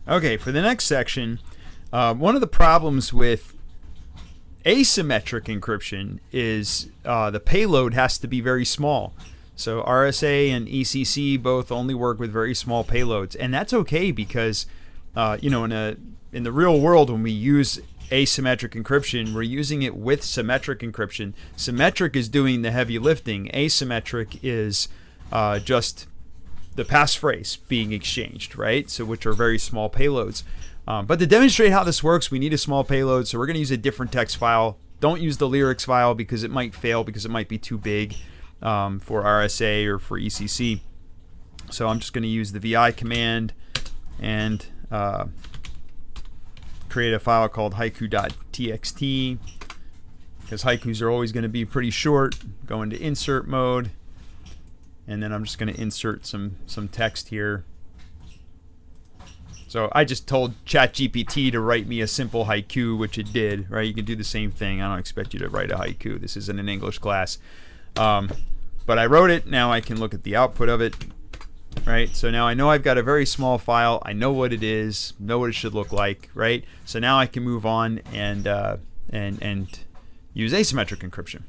Okay, for the next section, one of the problems with asymmetric encryption is the payload has to be very small. So RSA and ECC both only work with very small payloads, and that's okay because in the real world, when we use asymmetric encryption, we're using it with symmetric encryption. Symmetric is doing the heavy lifting. Asymmetric is just the passphrase being exchanged, right? So which are very small payloads. But to demonstrate how this works, we need a small payload, so we're going to use a different text file. Don't use the lyrics file because it might fail because it might be too big for RSA or for ECC. So I'm just going to use the vi command and create a file called haiku.txt, because haikus are always going to be pretty short. Go into insert mode, and then I'm just going to insert some text here. So I just told ChatGPT to write me a simple haiku, which it did, right? You can do the same thing. I don't expect you to write a haiku. This isn't an English class. But I wrote it. Now I can look at the output of it, right? So now I know I've got a very small file. I know what it is, know what it should look like, right? So now I can move on and use asymmetric encryption.